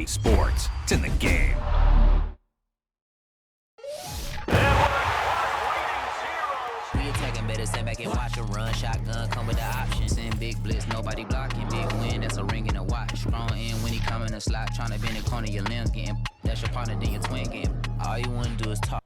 Sports. It's in the game. We attacking, better stand back and watch a run. Shotgun come with the option. Send big blitz, nobody blocking. Big win, that's a ring and a watch. Strong in when he come in the slot. Trying to bend the corner, your limbs getting. That's your partner, then your twin game. All you want to do is talk.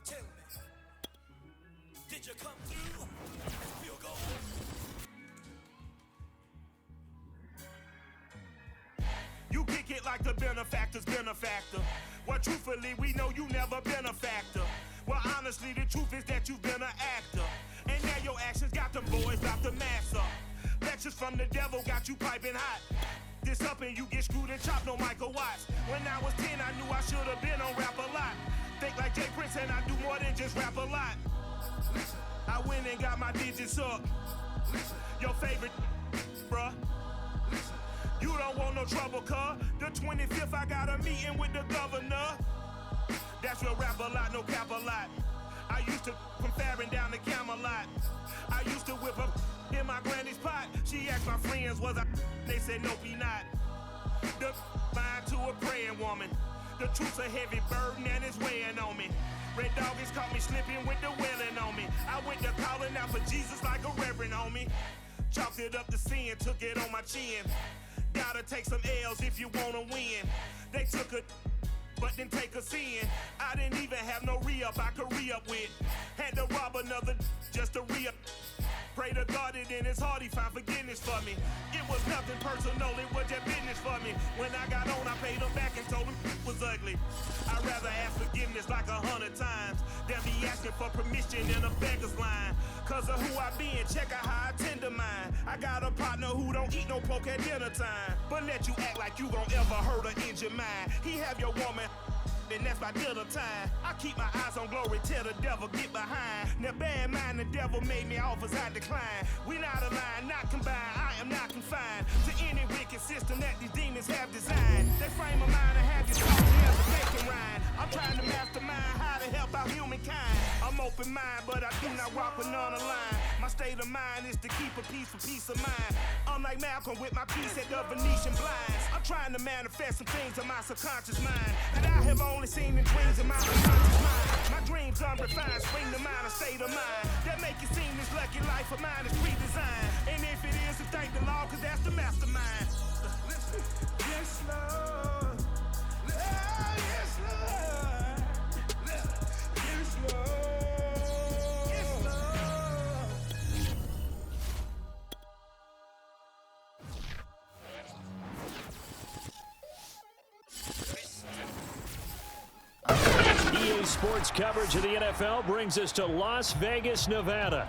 Tell me, did you come through? Field goal. You kick it like the benefactor's benefactor. Well, truthfully, we know you never been a factor. Well, honestly, the truth is that you've been an actor. And now your actions got them boys out the mass up. Lectures from the devil got you piping hot. This up and you get screwed and chopped, no Michael Watts. When I was 10, I knew I should have been on rap a lot. Think like Jay Prince and I do more than just rap a lot. I went and got my digits up. Your favorite, bruh. You don't want no trouble, cuz. The 25th, I got a meeting with the governor. That's real rap a lot, no cap a lot. I used to from Farron down to Camelot. I used to whip up in my granny's pot. She asked my friends, was I? They said, nope, he not. The mind to a praying woman. The truth's a heavy burden and it's weighing on me. Red Doggies caught me slipping with the wailing on me. I went to calling out for Jesus like a reverend on me. Chalked it up to sin, took it on my chin. Gotta take some L's if you wanna win. They took a but didn't take a sin. I didn't even have no re-up I could re-up with. Had to rob another just to re-up. Pray to God that in his heart he found forgiveness for me. It was nothing personal, it was just business for me. When I got on, I paid him back and told him it was ugly. I'd rather ask forgiveness like 100 times than be asking for permission in a beggar's line. Cause of who I be and check out how I tend to mine. I got a partner who don't eat no pork at dinner time, but let you act like you gon' ever hurt or injure mine. He have your woman, and that's my dinner time. I keep my eyes on glory till the devil get behind. Now bear in mind the devil made me offers I decline. We not aligned, not combined, I am not confined to any wicked system that these demons have designed. They frame a mind and have you talking as a bacon rind. I'm trying to mastermind how to help out humankind. I'm open mind, but I do not rock with none aligned. My state of mind is to keep a peace for peace of mind. Unlike Malcolm with my piece at the Venetian blinds. I'm trying to manifest some things in my subconscious mind that I have only seen in dreams in my unconscious mind. My dreams unrefined, spring to mind, a state of mind that make it seem this lucky life of mine is pre-designed. And if it is, then thank the Lord, cause that's the mastermind. Yes, Lord. Yes, Lord. Yes, Lord. Yes, Lord. EA Sports coverage of the NFL brings us to Las Vegas, Nevada.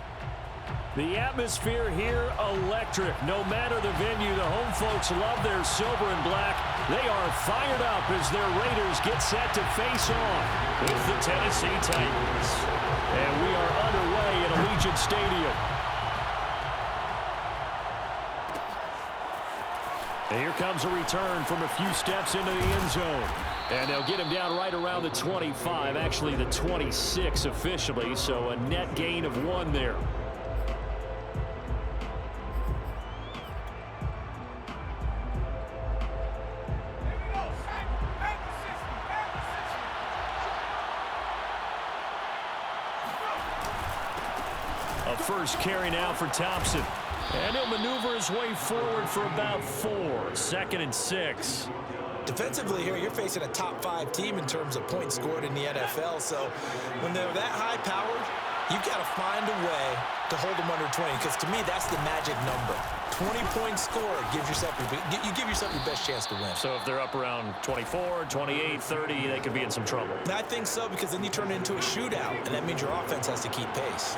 The atmosphere here, electric. No matter the venue, the home folks love their silver and black. They are fired up as their Raiders get set to face off with the Tennessee Titans. And we are underway at Allegiant Stadium. And here comes a return from a few steps into the end zone. And they'll get him down right around the 25, actually the 26 officially, so a net gain of 1 there. A first carry now for Thompson. And he'll maneuver his way forward for about 4. 2nd and 6. Defensively here, you're facing a top 5 team in terms of points scored in the NFL. So when they're that high-powered, you've got to find a way to hold them under 20. Because to me, that's the magic number. 20 points scored gives yourself you give yourself your best chance to win. So if they're up around 24, 28, 30, they could be in some trouble. I think so, because then you turn it into a shootout, and that means your offense has to keep pace.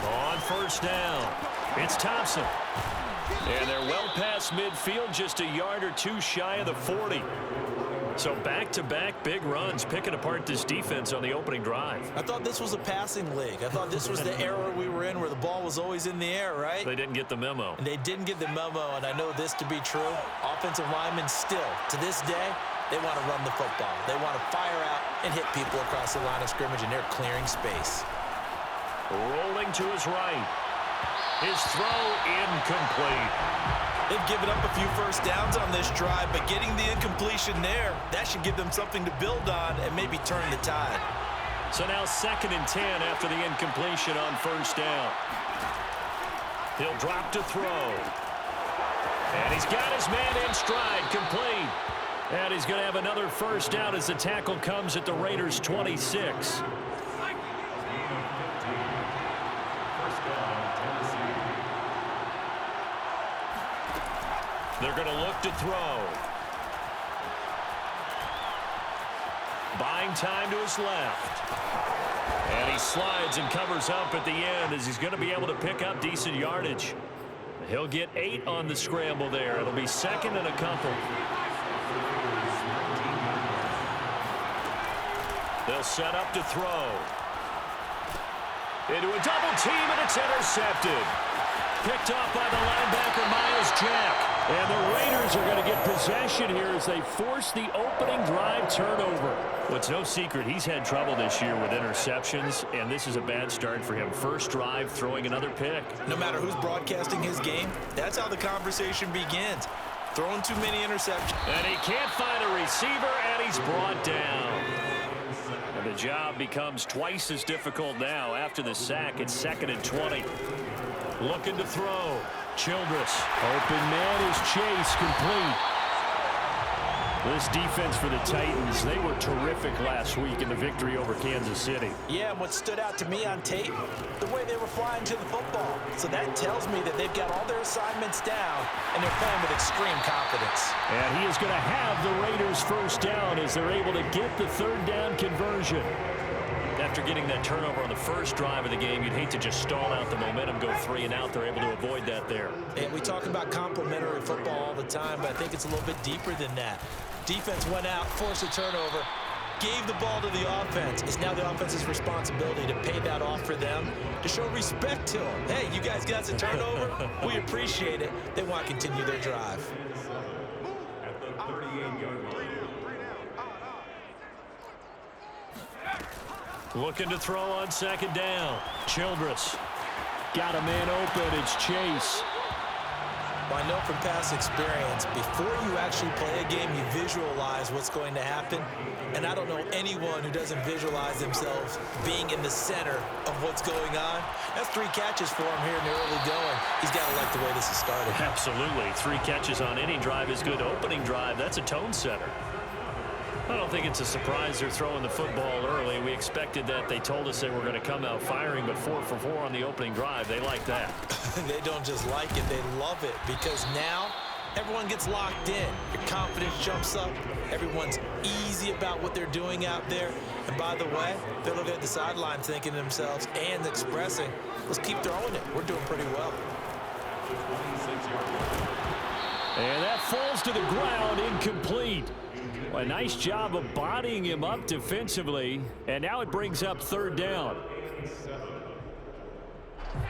On first down, it's Thompson. And they're well past midfield, just a yard or 2 shy of the 40. So back-to-back big runs, picking apart this defense on the opening drive. I thought this was a passing league. I thought this was the era we were in where the ball was always in the air, right? They didn't get the memo. And they didn't get the memo, and I know this to be true. Offensive linemen still, to this day, they want to run the football. They want to fire out and hit people across the line of scrimmage, and they're clearing space. Rolling to his right. His throw incomplete. They've given up a few first downs on this drive, but getting the incompletion there, that should give them something to build on and maybe turn the tide. So now 2nd and 10 after the incompletion on first down. He'll drop to throw. And he's got his man in stride, complete. And he's going to have another first down as the tackle comes at the Raiders' 26. They're going to look to throw. Buying time to his left. And he slides and covers up at the end as he's going to be able to pick up decent yardage. He'll get 8 on the scramble there. It'll be 2nd and a couple. They'll set up to throw. Into a double team, and it's intercepted. Picked off by the linebacker, Miles Jack. And the Raiders are going to get possession here as they force the opening drive turnover. Well, it's no secret he's had trouble this year with interceptions, and this is a bad start for him. First drive, throwing another pick. No matter who's broadcasting his game, that's how the conversation begins. Throwing too many interceptions. And he can't find a receiver, and he's brought down. And the job becomes twice as difficult now after the sack. It's 2nd and 20. Looking to throw. Childress. Open man is Chase, complete. This defense for the Titans, they were terrific last week in the victory over Kansas City. Yeah, and what stood out to me on tape, the way they were flying to the football. So that tells me that they've got all their assignments down, and they're playing with extreme confidence. And he is going to have the Raiders first down as they're able to get the 3rd down conversion. After getting that turnover on the first drive of the game, you'd hate to just stall out the momentum, go 3 and out. They're able to avoid that there. And we talk about complementary football all the time, but I think it's a little bit deeper than that. Defense went out, forced a turnover, gave the ball to the offense. It's now the offense's responsibility to pay that off for them, to show respect to them. Hey, you guys got the turnover? We appreciate it. They want to continue their drive. Looking to throw on 2nd down. Childress. Got a man open. It's Chase. Well, I know from past experience, before you actually play a game, you visualize what's going to happen. And I don't know anyone who doesn't visualize themselves being in the center of what's going on. That's 3 catches for him here in the early going. He's got to like the way this has started. Absolutely. 3 catches on any drive is good. Opening drive, that's a tone setter. I don't think it's a surprise they're throwing the football early. We expected that. They told us they were going to come out firing, but 4 for 4 on the opening drive. They like that. They don't just like it, they love it, because now everyone gets locked in. Your confidence jumps up. Everyone's easy about what they're doing out there. And by the way, they're looking at the sideline thinking to themselves and expressing, let's keep throwing it. We're doing pretty well. And that falls to the ground, incomplete. A nice job of bodying him up defensively, and now it brings up 3rd down.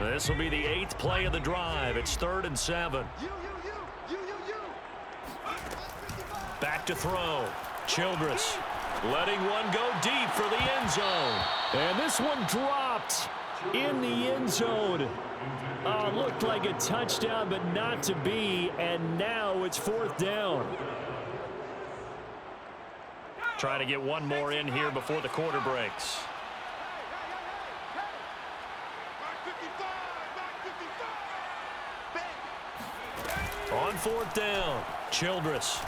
This will be the 8th play of the drive. It's 3rd and 7. Back to throw. Childress letting one go deep for the end zone. And this one dropped in the end zone. Looked like a touchdown, but not to be, and now it's 4th down. Trying to get one more in here before the quarter breaks. On 4th down, Childress.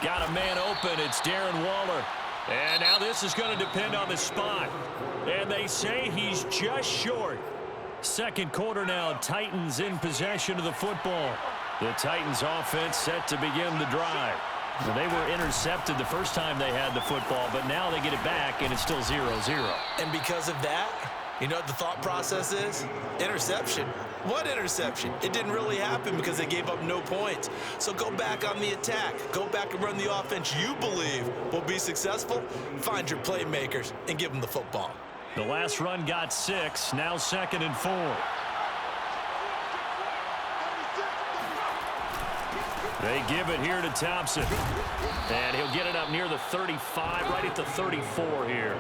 Got a man open. It's Darren Waller. And now this is going to depend on the spot. And they say he's just short. 2nd quarter now, Titans in possession of the football. The Titans offense set to begin the drive. They were intercepted the first time they had the football, but now they get it back, and it's still 0-0. And because of that, You know what the thought process is? Interception. What interception? It didn't really happen because they gave up no points. So go back on the attack. Go back and run the offense you believe will be successful. Find your playmakers and give them the football. The last run got 6, now 2nd and 4. They give it here to Thompson. And he'll get it up near the 35, right at the 34 here.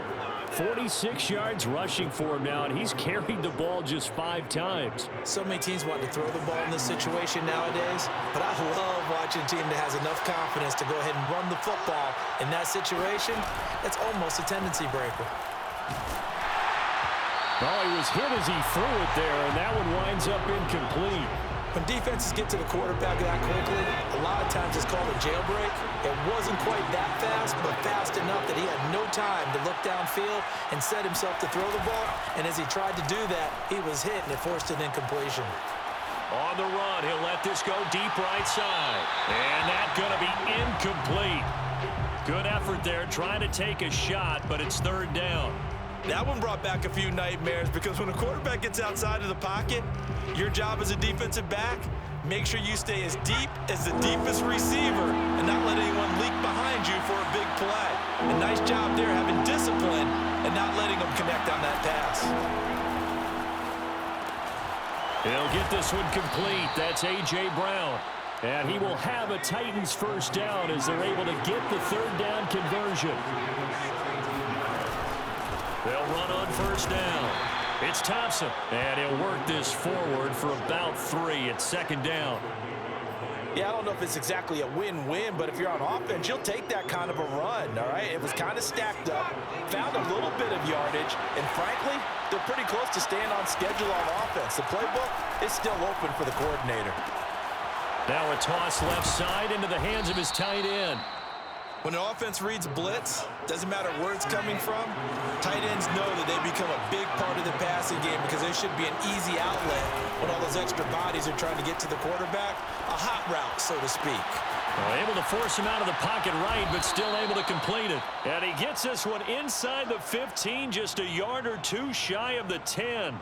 46 yards rushing for him now, and he's carried the ball just 5 times. So many teams want to throw the ball in this situation nowadays, but I love watching a team that has enough confidence to go ahead and run the football in that situation. It's almost a tendency breaker. Oh, he was hit as he threw it there, and that one winds up incomplete. When defenses get to the quarterback that quickly, a lot of times it's called a jailbreak. It wasn't quite that fast, but fast enough that he had no time to look downfield and set himself to throw the ball. And as he tried to do that, he was hit, and it forced an incompletion. On the run, he'll let this go deep right side. And that's going to be incomplete. Good effort there, trying to take a shot, but it's 3rd down. That one brought back a few nightmares because when a quarterback gets outside of the pocket, your job as a defensive back, make sure you stay as deep as the deepest receiver and not let anyone leak behind you for a big play. A nice job there having discipline and not letting them connect on that pass. He'll get this one complete. That's A.J. Brown. And he will have a Titans 1st down as they're able to get the 3rd down conversion. They'll run on 1st down. It's Thompson, and he'll work this forward for about 3 at 2nd down. Yeah, I don't know if it's exactly a win-win, but if you're on offense, you'll take that kind of a run, all right? It was kind of stacked up, found a little bit of yardage, and frankly, they're pretty close to staying on schedule on offense. The playbook is still open for the coordinator. Now a toss left side into the hands of his tight end. When an offense reads blitz, doesn't matter where it's coming from, tight ends know that they become a big part of the passing game because there should be an easy outlet when all those extra bodies are trying to get to the quarterback. A hot route, so to speak. Well, able to force him out of the pocket right, but still able to complete it. And he gets this one inside the 15, just a yard or 2 shy of the 10.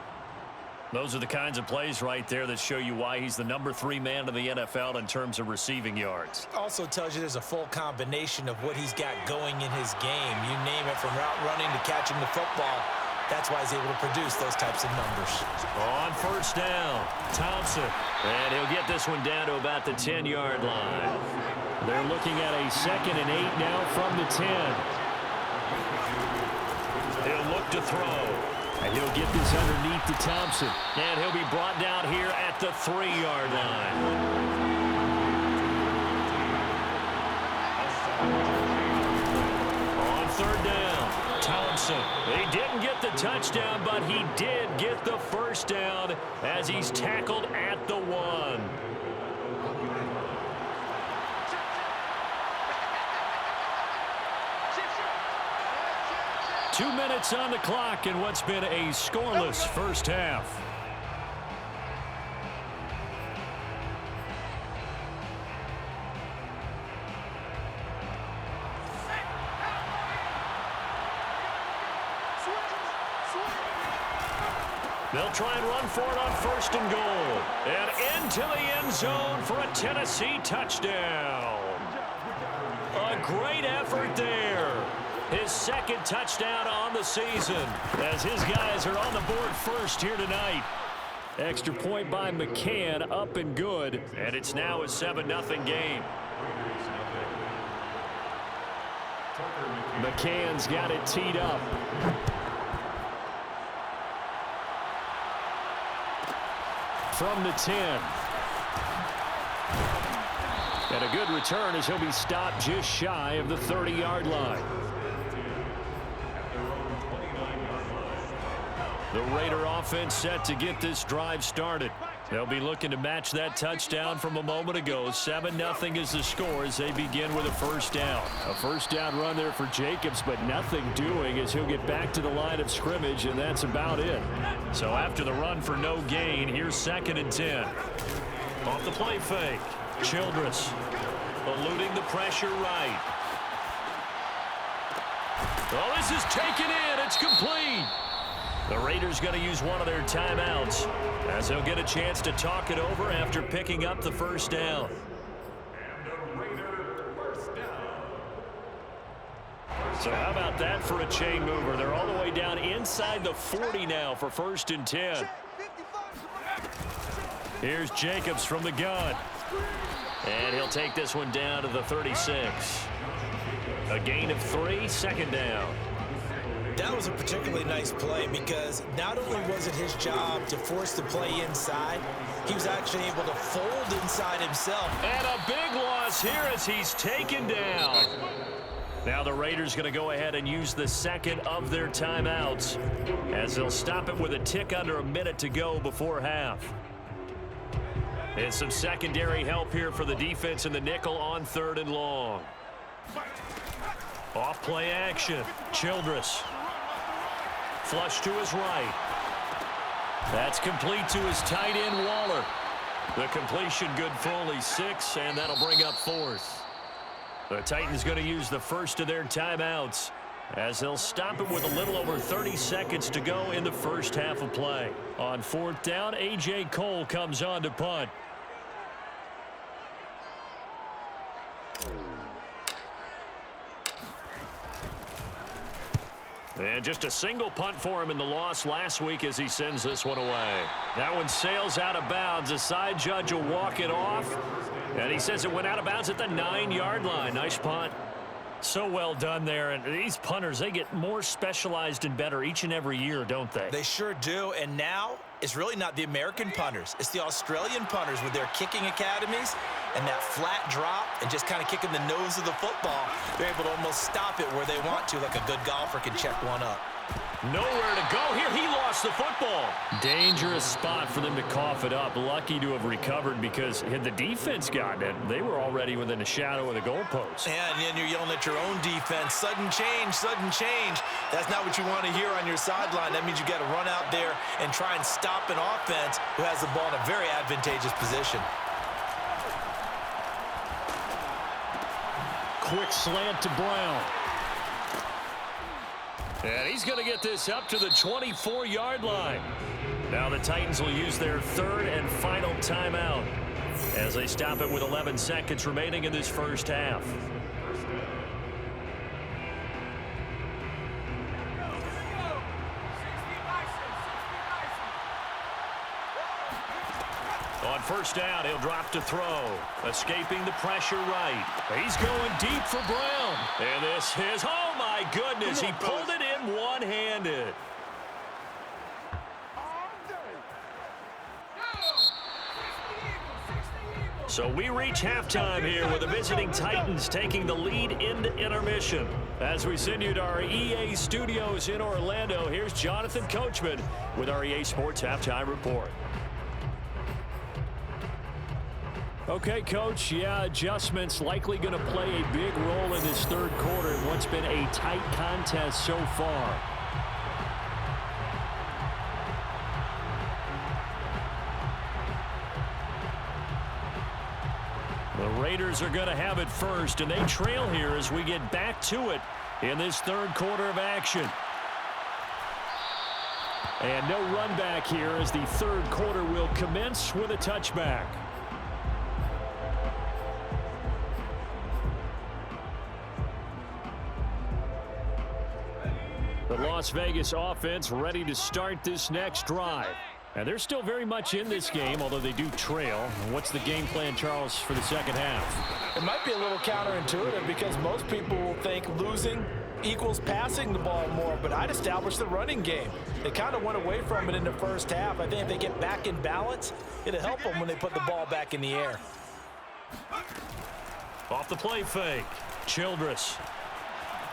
Those are the kinds of plays right there that show you why he's the number 3 man in the NFL in terms of receiving yards. Also tells you there's a full combination of what he's got going in his game. You name it, from route running to catching the football. That's why he's able to produce those types of numbers. On 1st down, Thompson. And he'll get this one down to about the 10-yard line. They're looking at a 2nd and 8 now from the 10. He'll look to throw. And he'll get this underneath to Thompson. And he'll be brought down here at the 3-yard line. On 3rd down, Thompson. He didn't get the touchdown, but he did get the 1st down as he's tackled at the 1. 2 minutes on the clock in what's been a scoreless 1st half. They'll try and run for it on 1st and goal. And into the end zone for a Tennessee touchdown. A great effort there. His 2nd touchdown on the season as his guys are on the board first here tonight. Extra point by McCann, up and good. And it's now a 7-0 game. McCann's got it teed up. From the 10. And a good return as he'll be stopped just shy of the 30-yard line. The Raider offense set to get this drive started. They'll be looking to match that touchdown from a moment ago. 7-0 is the score as they begin with a 1st down. A 1st down run there for Jacobs, but nothing doing as he'll get back to the line of scrimmage, and that's about it. So after the run for no gain, here's 2nd and 10. Off the play fake. Childress eluding the pressure right. Oh, this is taken in. It's complete. The Raiders going to use one of their timeouts as they'll get a chance to talk it over after picking up the first down. So how about that for a chain mover? They're all the way down inside the 40 now for 1st and 10. Here's Jacobs from the gun. And he'll take this one down to the 36. A gain of 3, 2nd down. That was a particularly nice play because not only was it his job to force the play inside, he was actually able to fold inside himself. And a big loss here as he's taken down. Now the Raiders going to go ahead and use the second of their timeouts as they'll stop it with a tick under a minute to go before half. And some secondary help here for the defense in the nickel on 3rd and long. Off play action. Childress. Flush to his right. That's complete to his tight end, Waller. The completion good for only 6, and that'll bring up 4th. The Titans going to use the first of their timeouts as they'll stop it with a little over 30 seconds to go in the first half of play. On 4th down, A.J. Cole comes on to punt. And just a single punt for him in the loss last week as he sends this one away. That one sails out of bounds. The side judge will walk it off. And he says it went out of bounds at the 9-yard line. Nice punt. So well done there. And these punters, they get more specialized and better each and every year, don't they? They sure do. And now it's really not the American punters. It's the Australian punters with their kicking academies and that flat drop and just kind of kicking the nose of the football. They're able to almost stop it where they want to, like a good golfer can check one up. Nowhere to go here. He lost the football. Dangerous spot for them to cough it up. Lucky to have recovered because had the defense gotten it, they were already within a shadow of the goalpost. And then you're yelling at your own defense. Sudden change, sudden change. That's not what you want to hear on your sideline. That means you got to run out there and try and stop an offense who has the ball in a very advantageous position. Quick slant to Brown. And he's going to get this up to the 24-yard line. Now the Titans will use their 3rd and final timeout as they stop it with 11 seconds remaining in this first half. On 1st down, he'll drop to throw. Escaping the pressure right. He's going deep for Brown. And this is, oh my goodness, he pulled it in one-handed. So we reach halftime here with the visiting Titans taking the lead into intermission. As we send you to our EA studios in Orlando, here's Jonathan Coachman with our EA Sports Halftime Report. Okay, Coach, yeah, adjustments likely going to play a big role in this 3rd quarter in what's been a tight contest so far. The Raiders are going to have it first, and they trail here as we get back to it in this 3rd quarter of action. And no run back here as the 3rd quarter will commence with a touchback. The Las Vegas offense ready to start this next drive. And they're still very much in this game, although they do trail. What's the game plan, Charles, for the second half? It might be a little counterintuitive because most people will think losing equals passing the ball more, but I'd establish the running game. They kind of went away from it in the first half. I think if they get back in balance, it'll help them when they put the ball back in the air. Off the play fake. Childress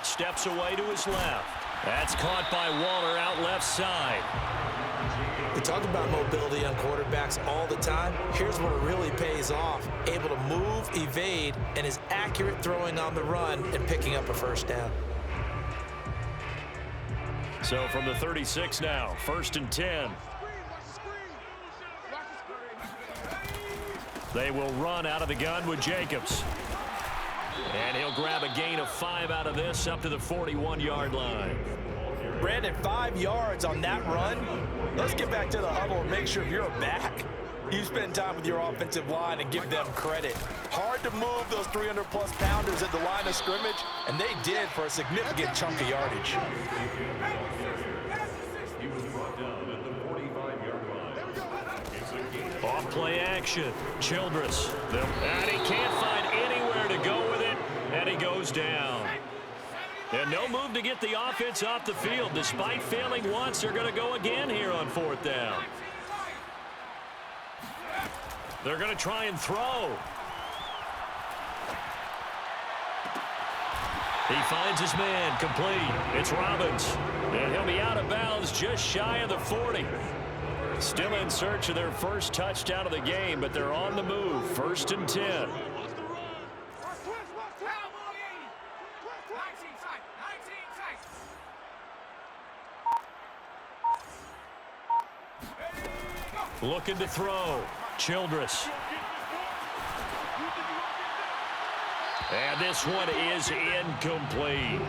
steps away to his left. That's caught by Waller out left side. We talk about mobility on quarterbacks all the time. Here's where it really pays off. Able to move, evade, and is accurate throwing on the run and picking up a first down. So from the 36 now, 1st and 10. They will run out of the gun with Jacobs. And he'll grab a gain of 5 out of this up to the 41-yard line. Brandon, 5 yards on that run. Let's get back to the huddle and make sure if you're a back, you spend time with your offensive line and give them credit. Hard to move those 300-plus pounders at the line of scrimmage, and they did for a significant chunk of yardage. Off play action. Childress. And he can't find anywhere to go with it, and he goes down. And no move to get the offense off the field. Despite failing once, they're going to go again here on 4th down. They're going to try and throw. He finds his man, complete. It's Robbins. And he'll be out of bounds just shy of the 40. Still in search of their first touchdown of the game, but they're on the move. 1st and 10. Looking to throw. Childress. And this one is incomplete.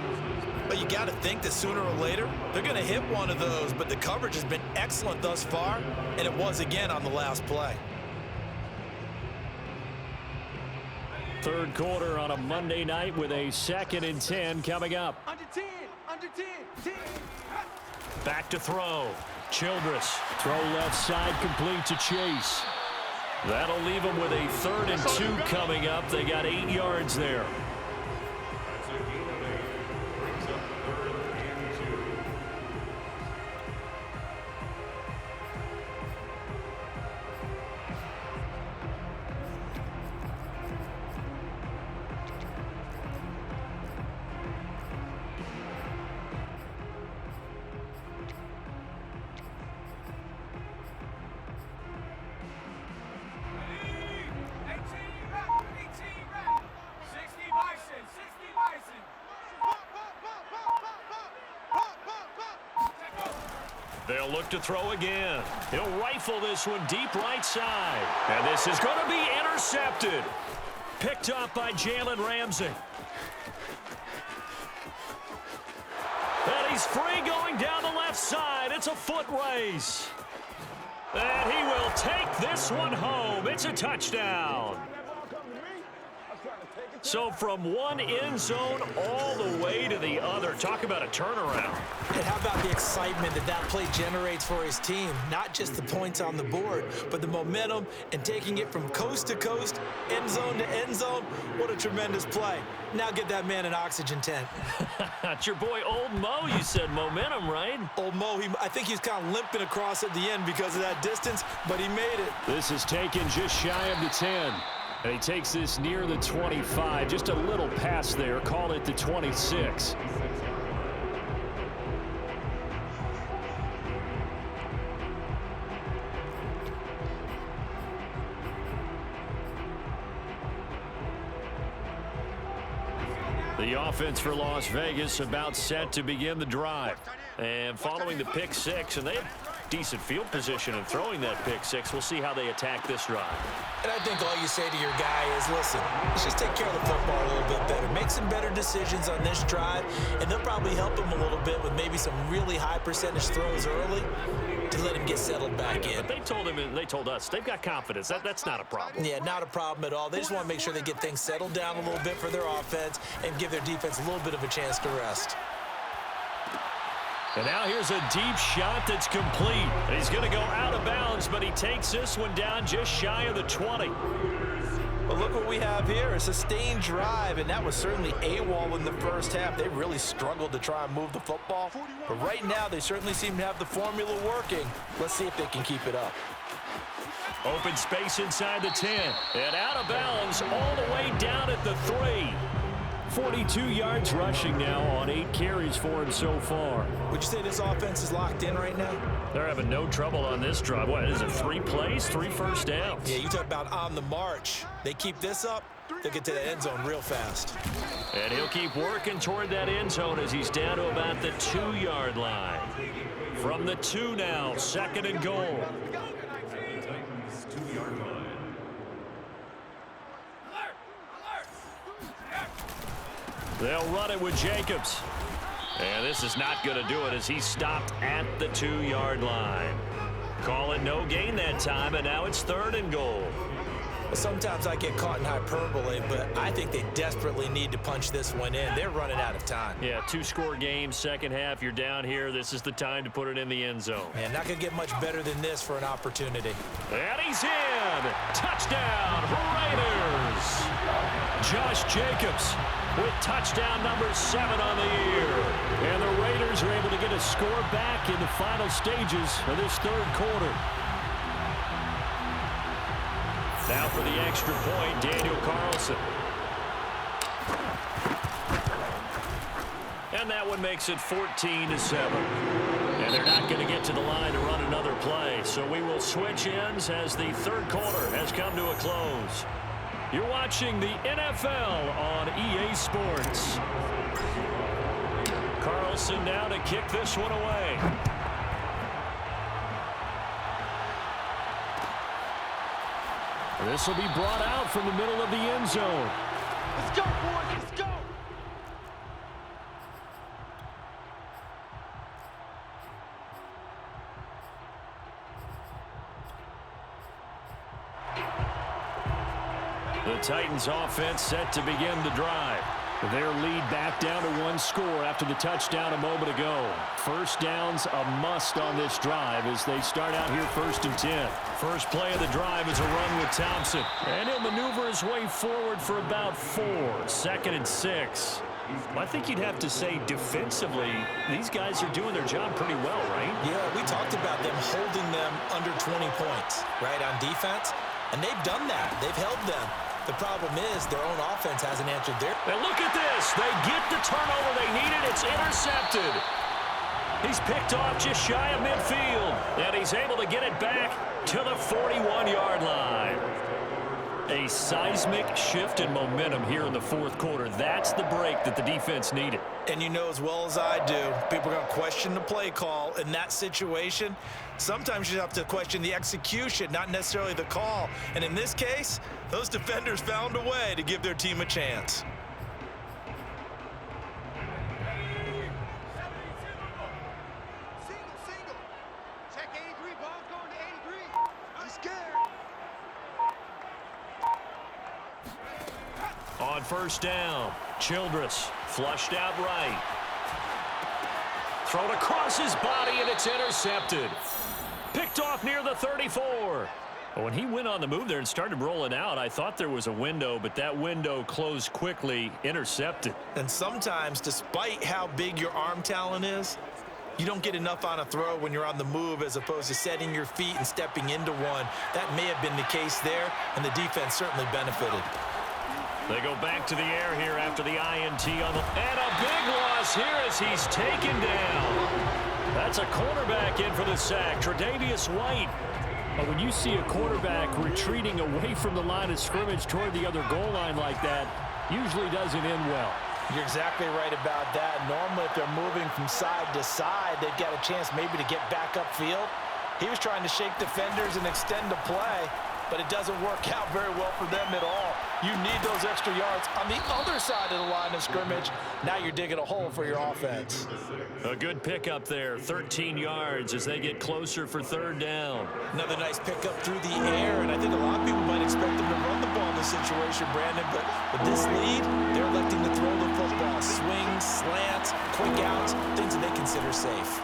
But you got to think that sooner or later, they're going to hit one of those, but the coverage has been excellent thus far, and it was again on the last play. 3rd quarter on a Monday night with a 2nd and 10 coming up. Under 10, under 10, 10. Back to throw. Childress. Throw left side, complete to Chase. That'll leave them with a 3rd and 2 coming up. They got 8 yards there. They'll look to throw again. He'll rifle this one deep right side. And this is going to be intercepted. Picked up by Jalen Ramsey. And he's free going down the left side. It's a foot race. And he will take this one home. It's a touchdown. So from one end zone all the way to the other. Talk about a turnaround. And how about the excitement that that play generates for his team? Not just the points on the board, but the momentum and taking it from coast to coast, end zone to end zone. What a tremendous play. Now get that man an oxygen tent. It's your boy Old Mo. You said momentum, right? Old Mo, I think he's kind of limping across at the end because of that distance, but he made it. This is taken just shy of the 10. And he takes this near the 25. Just a little pass there. Call it the 26. The offense for Las Vegas about set to begin the drive. And following the pick six, and they have decent field position in throwing that pick six. We'll see how they attack this drive. And I think all you say to your guy is, listen, let's just take care of the football a little bit better. Make some better decisions on this drive, and they'll probably help him a little bit with maybe some really high percentage throws early to let him get settled back in. But they told us they've got confidence. That's not a problem. Yeah, not a problem at all. They just want to make sure they get things settled down a little bit for their offense and give their defense a little bit of a chance to rest. And now here's a deep shot that's complete. He's going to go out of bounds, but he takes this one down just shy of the 20. Well, look what we have here, a sustained drive, and that was certainly AWOL in the first half. They really struggled to try and move the football, but right now they certainly seem to have the formula working. Let's see if they can keep it up. Open space inside the 10, and out of bounds all the way down at the 3. 42 yards rushing now on 8 carries for him so far. Would you say this offense is locked in right now? They're having no trouble on this drive. What is it, 3 plays, 3 first downs? Yeah, you talk about on the march. They keep this up, they'll get to the end zone real fast. And he'll keep working toward that end zone as he's down to about the 2-yard line. From the 2 now, 2nd and goal. They'll run it with Jacobs. And this is not going to do it as he stopped at the 2-yard line. Call it no gain that time, and now it's 3rd and goal. Well, sometimes I get caught in hyperbole, but I think they desperately need to punch this one in. They're running out of time. Yeah, 2-score game, second half. You're down here. This is the time to put it in the end zone. Man, not going to get much better than this for an opportunity. And he's in. Touchdown, Raiders. Josh Jacobs with touchdown number 7 on the year. And the Raiders are able to get a score back in the final stages of this 3rd quarter. Now for the extra point, Daniel Carlson. And that one makes it 14-7. And they're not going to get to the line to run another play. So we will switch ends as the 3rd quarter has come to a close. You're watching the NFL on EA Sports. Carlson now to kick this one away. This will be brought out from the middle of the end zone. Let's go, boys. Let's go. The Titans offense set to begin the drive. Their lead back down to 1 score after the touchdown a moment ago. First down's a must on this drive as they start out here 1st and 10. First play of the drive is a run with Thompson. And he'll maneuver his way forward for about 4. 2nd and 6. I think you'd have to say defensively, these guys are doing their job pretty well, right? Yeah, we talked about them holding them under 20 points, right, on defense. And they've done that. They've held them. The problem is their own offense hasn't answered their... And look at this. They get the turnover they needed. It's intercepted. He's picked off just shy of midfield. And he's able to get it back to the 41-yard line. A seismic shift in momentum here in the 4th quarter. That's the break that the defense needed. And you know as well as I do, people are going to question the play call in that situation. Sometimes you have to question the execution, not necessarily the call. And in this case, those defenders found a way to give their team a chance. Single. Check 83. Ball's going to 83. I'm scared. On 1st down, Childress flushed out right. Thrown across his body, and it's intercepted. Picked off near the 34. When he went on the move there and started rolling out, I thought there was a window, but that window closed quickly, intercepted. And sometimes, despite how big your arm talent is, you don't get enough on a throw when you're on the move as opposed to setting your feet and stepping into one. That may have been the case there, and the defense certainly benefited. They go back to the air here after the INT on the... And a big loss here as he's taken down. That's a cornerback in for the sack, Tre'Davious White. But when you see a quarterback retreating away from the line of scrimmage toward the other goal line like that, usually doesn't end well. You're exactly right about that. Normally, if they're moving from side to side, they've got a chance maybe to get back upfield. He was trying to shake defenders and extend the play, but it doesn't work out very well for them at all. You need those extra yards on the other side of the line of scrimmage. Now you're digging a hole for your offense. A good pickup there, 13 yards as they get closer for 3rd down. Another nice pickup through the air, and I think a lot of people might expect them to run the ball in this situation, Brandon, but with this lead, they're electing to throw the football. Swings, slants, quick outs, things that they consider safe.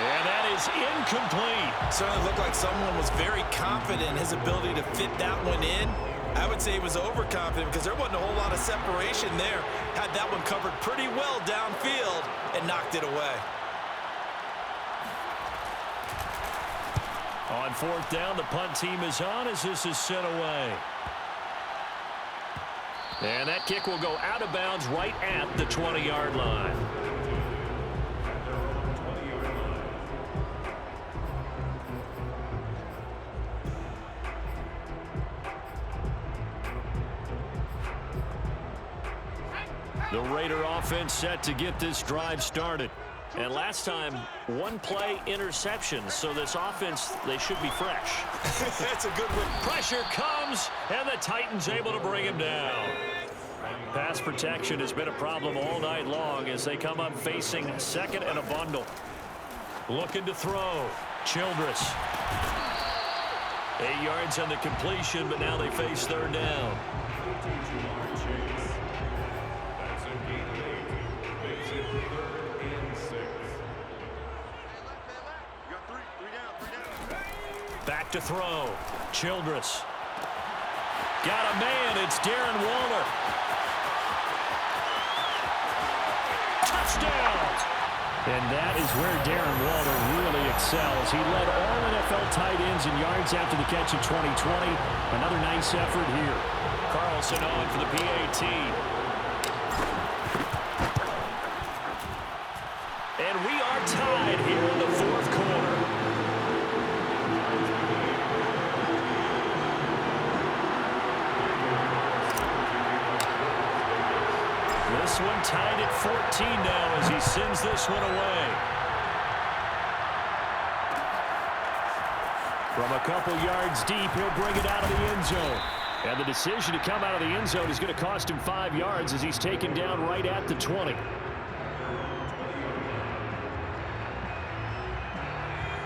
And that is incomplete. Certainly looked like someone was very confident in his ability to fit that one in. I would say he was overconfident because there wasn't a whole lot of separation there. Had that one covered pretty well downfield and knocked it away. On 4th down, the punt team is on as this is sent away. And that kick will go out of bounds right at the 20-yard line. The Raider offense set to get this drive started. And last time, 1-play interception. So this offense, they should be fresh. That's a good one. Pressure comes, and the Titans able to bring him down. Pass protection has been a problem all night long as they come up facing second and a bundle. Looking to throw. Childress. 8 yards on the completion, but now they face third down. Back to throw. Childress. Got a man. It's Darren Waller. Touchdown! And that is where Darren Waller really excels. He led all NFL tight ends in yards after the catch in 2020. Another nice effort here. Carlson on for the PAT. And we are tied here in the fourth quarter. This one tied at 14 now as he sends this one away. From a couple yards deep, he'll bring it out of the end zone. And the decision to come out of the end zone is going to cost him 5 yards as he's taken down right at the 20.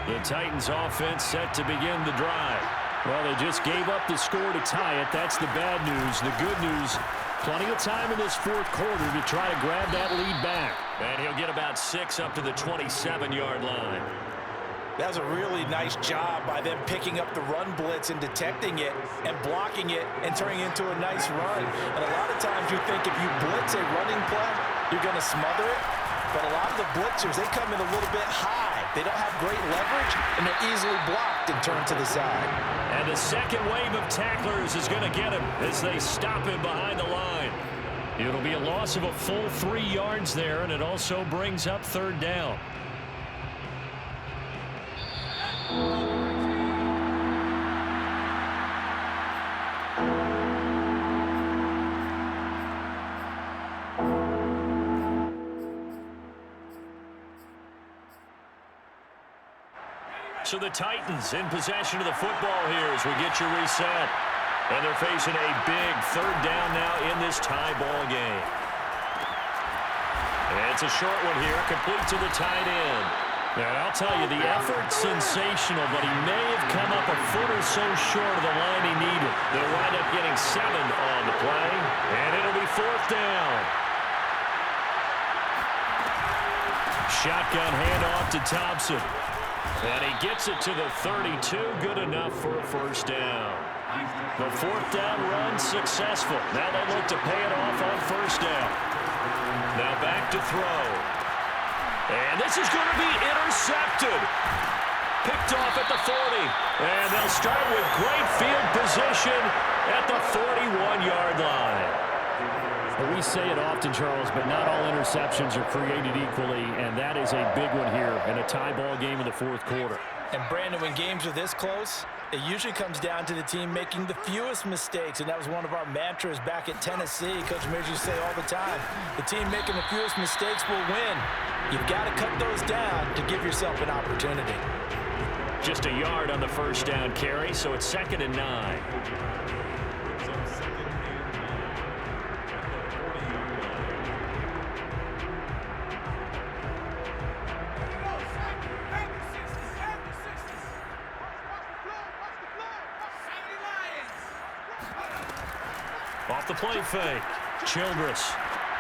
The Titans offense set to begin the drive. Well, they just gave up the score to tie it. That's the bad news. The good news, plenty of time in this fourth quarter to try to grab that lead back. And he'll get about 6 up to the 27-yard line. That was a really nice job by them picking up the run blitz and detecting it and blocking it and turning it into a nice run. And a lot of times you think if you blitz a running play, you're going to smother it. But a lot of the blitzers, they come in a little bit high. They don't have great leverage, and they're easily blocked and turned to the side. And the second wave of tacklers is going to get him as they stop him behind the line. It'll be a loss of a full 3 yards there, and it also brings up third down. So the Titans in possession of the football here as we get you reset. And they're facing a big third down now in this tie ball game. And it's a short one here, complete to the tight end. And I'll tell you, the effort's sensational, but he may have come up a foot or so short of the line he needed. They'll wind up getting 7 on the play, and it'll be fourth down. Shotgun handoff to Thompson. And he gets it to the 32, good enough for a first down. The fourth down run successful. Now they look to pay it off on first down. Now back to throw. And this is going to be intercepted. Picked off at the 40. And they'll start with great field position at the 41-yard line. We say it often, Charles, but not all interceptions are created equally, and that is a big one here in a tie ball game in the fourth quarter. And, Brandon, when games are this close, it usually comes down to the team making the fewest mistakes, and that was one of our mantras back at Tennessee. Coach Mears used to say all the time, the team making the fewest mistakes will win. You've got to cut those down to give yourself an opportunity. Just a yard on the first down carry, so it's 2nd and 9. Off the play fake. Childress.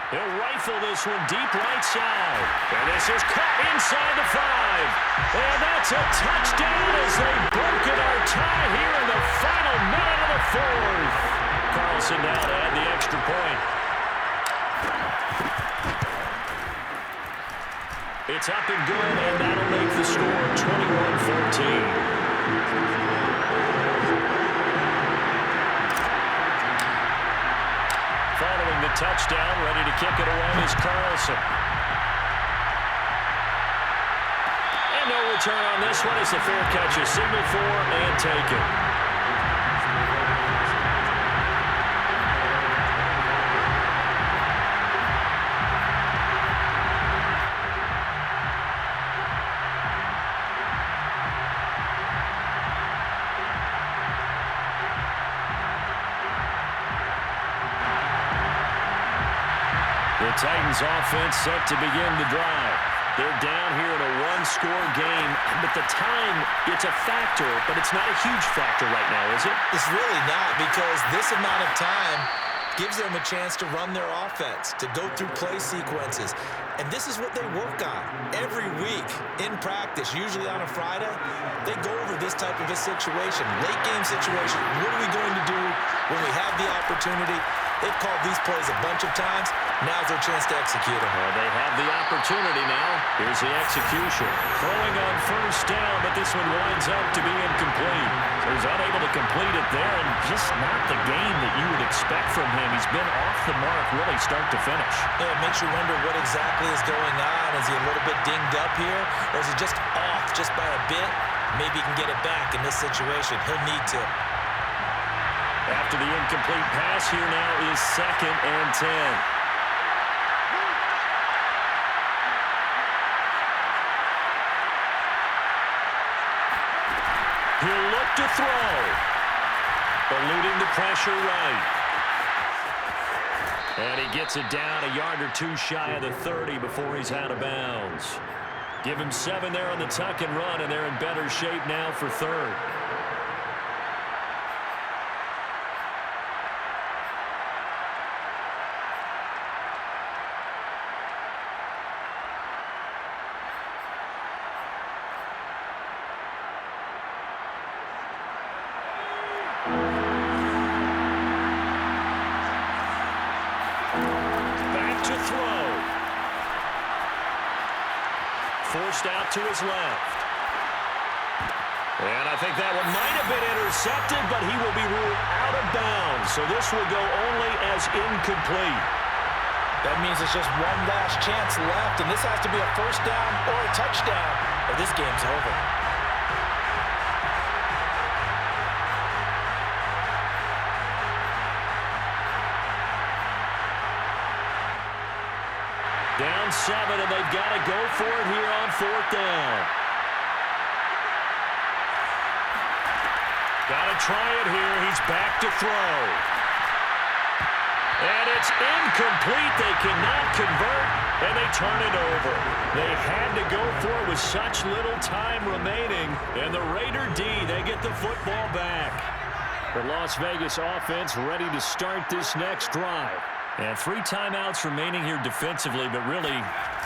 He'll rifle this one deep right side. And this is caught inside the 5. And that's a touchdown as they've broken our tie here in the final minute of the fourth. Carlson now to add the extra point. It's up and good, and that'll make the score 21-14. Following the touchdown, ready to kick it away is Carlson. And no return on this one as the fair catch is signaled for and taken. Titans offense set to begin the drive. They're down here in a one-score game, but the time, it's a factor, but it's not a huge factor right now, is it? It's really not, because this amount of time gives them a chance to run their offense, to go through play sequences. And this is what they work on every week in practice, usually on a Friday. They go over this type of a situation, late game situation. What are we going to do when we have the opportunity? They've called these plays a bunch of times. Now's their chance to execute them. Well, they have the opportunity now. Here's the execution. Throwing on first down, but this one winds up to be incomplete. So he's unable to complete it there, and just not the game that you would expect from him. He's been off the mark really start to finish. Yeah, it makes you wonder what exactly is going on. Is he a little bit dinged up here, or is he just off just by a bit? Maybe he can get it back in this situation. He'll need to. After the incomplete pass, here now is 2nd and 10. He'll look to throw. Eluding the pressure right. And he gets it down a yard or two shy of the 30 before he's out of bounds. Give him 7 there on the tuck and run, and they're in better shape now for 3rd. Forced out to his left. And I think that one might have been intercepted, but he will be ruled out of bounds. So this will go only as incomplete. That means it's just one last chance left, and this has to be a first down or a touchdown, or this game's over. Down 7, and they've got to go for it here on 4th down. Got to try it here. He's back to throw. And it's incomplete. They cannot convert, and they turn it over. They had to go for it with such little time remaining, and the Raider D, they get the football back. The Las Vegas offense ready to start this next drive. And 3 timeouts remaining here defensively, but really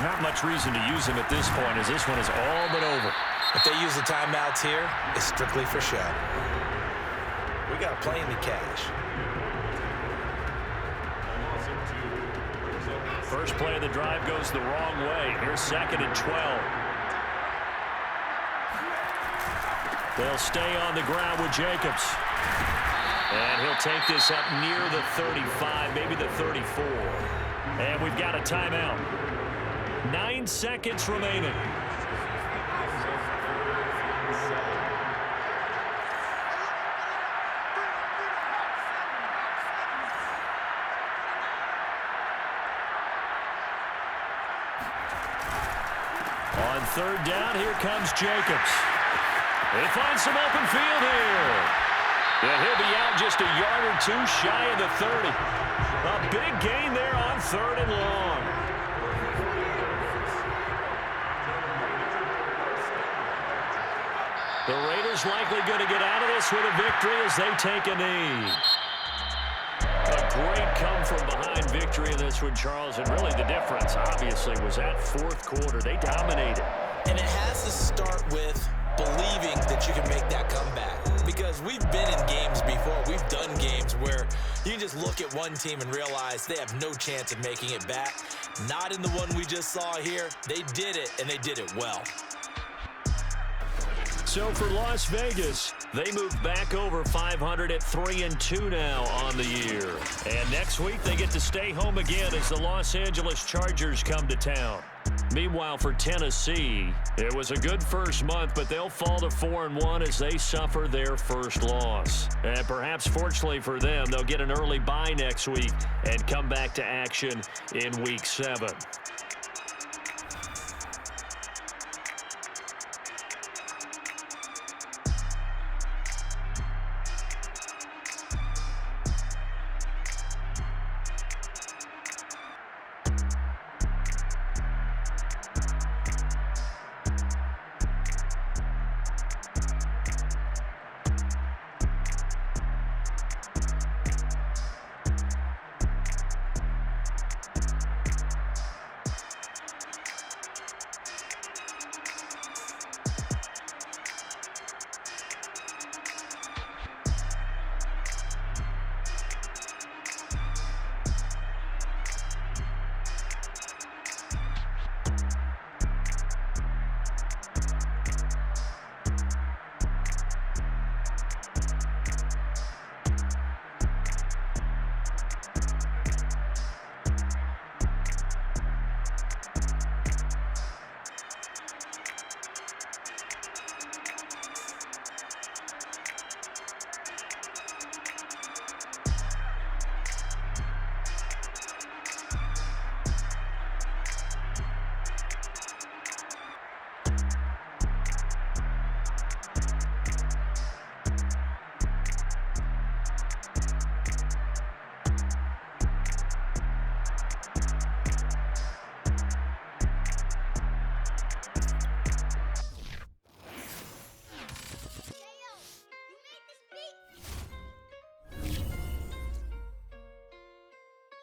not much reason to use them at this point, as this one is all but over. If they use the timeouts here, it's strictly for show. We got plenty of cash. First play of the drive goes the wrong way. Here's 2nd and 12. They'll stay on the ground with Jacobs. And he'll take this up near the 35, maybe the 34. And we've got a timeout. 9 seconds remaining. On 3rd down, here comes Jacobs. They find some open field here. And he'll be out just a yard or 2 shy of the 30. A big gain there on 3rd and long. The Raiders likely going to get out of this with a victory as they take a knee. A great come-from-behind victory in this one, Charles. And really the difference, obviously, was that 4th quarter. They dominated. And it has to start with believing that you can make that comeback. Because we've been in games before. We've done games where you can just look at one team and realize they have no chance of making it back. Not in the one we just saw here. They did it, and they did it well. So for Las Vegas, they move back over 500 at 3-2 now on the year. And next week, they get to stay home again as the Los Angeles Chargers come to town. Meanwhile, for Tennessee, it was a good first month, but they'll fall to 4-1 as they suffer their first loss. And perhaps fortunately for them, they'll get an early bye next week and come back to action in Week 7.